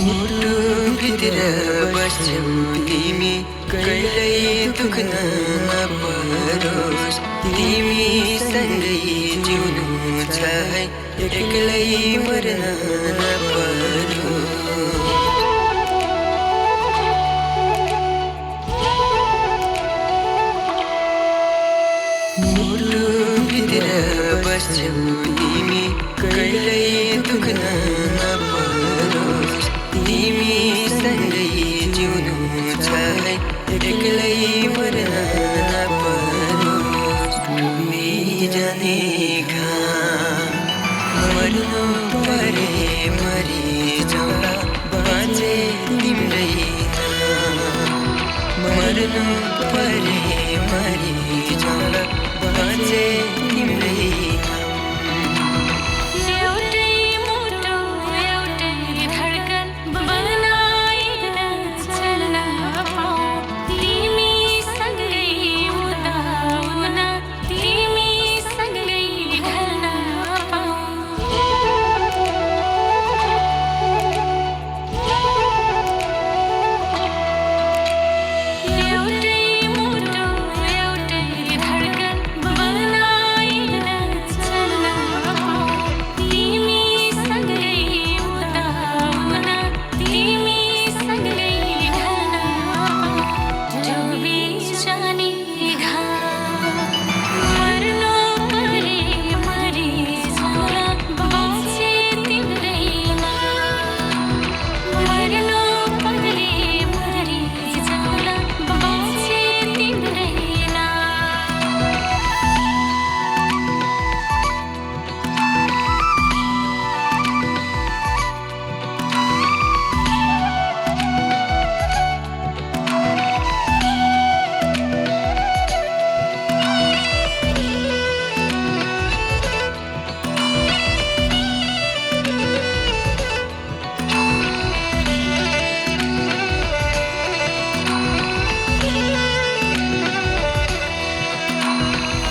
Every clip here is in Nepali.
मुटु भित्र बस्छौ तिमी कहिल्यै दुख्न नपरोस् तिमी सँगै जिउनु छ है एक्लै मर्न नपरोस् मुटु भित्र बस्छौ तिमी कहिल्यै दुख्न नपरोस् तिमी सँगै जिउनु छ है एक्लै मर्न नपरोस् जाने घाम मर्नु परे मरिजाउँला बाँचे तिम्रै नाम मर्नु परे मरिजाउँला बाँचे तिम्रै नाम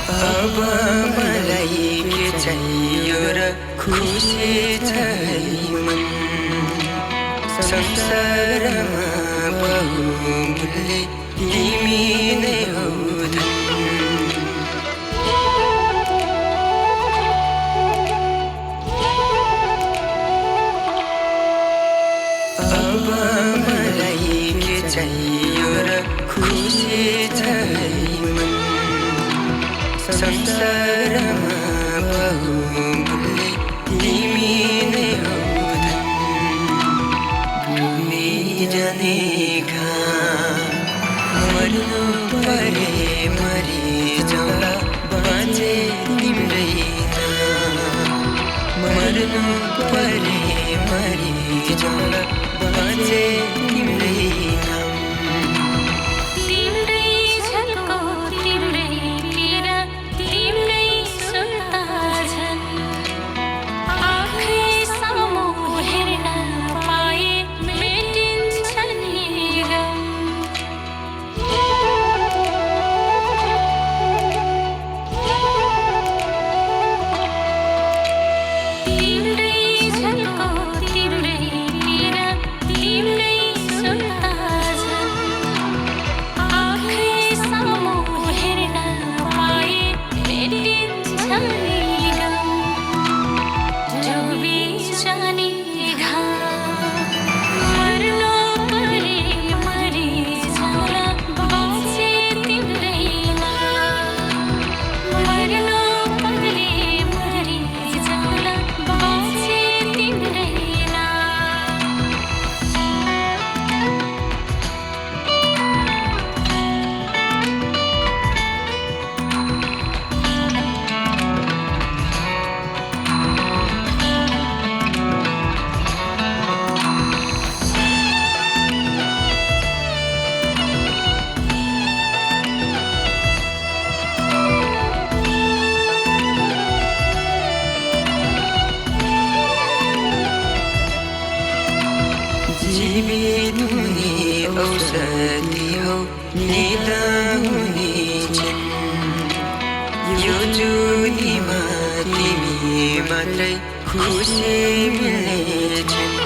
अब मलाई के चाहियो र खुसी छै मन संसारमा बहुमूल्य तिमी नै हौ धन अब मलाई के चाहियो र खुसी छै मन संसारमा बहुमूल्य तिमी नै हौ धन भूमि जाने घाम मर्नु परे मरिजाउँला बाँचे तिम्रै नाम मर्नु परे मरिजाउँला बाँचे तिम्रै नाम जीवित हुने औषधि हौ नेता हुने छिन् यो जुनीमा तिमी मात्रै खुसी मिल्ने छिन्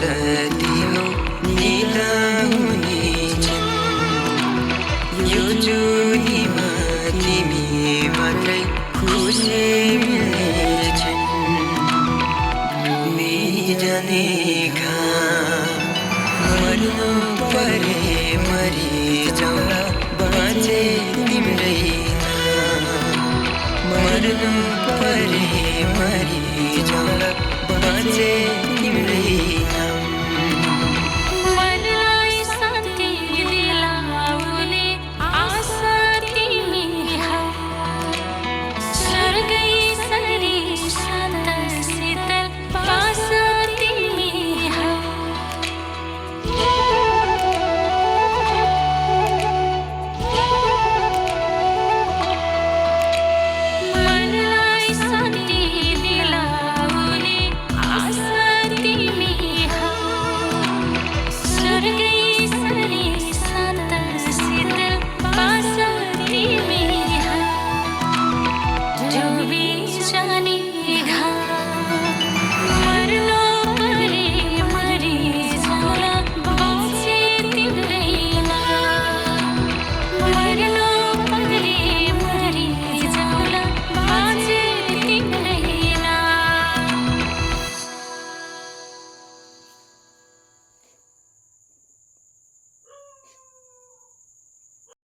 औषधि हो निदा हुनेछन् यो जुनीमा तिमी मात्रै खुसी मिल्नेछन् जाने घाम मर्नु परे मरि जाउँला बाँचे तिम्रै नाम मर्नु परे मरि जाउँला बाँचे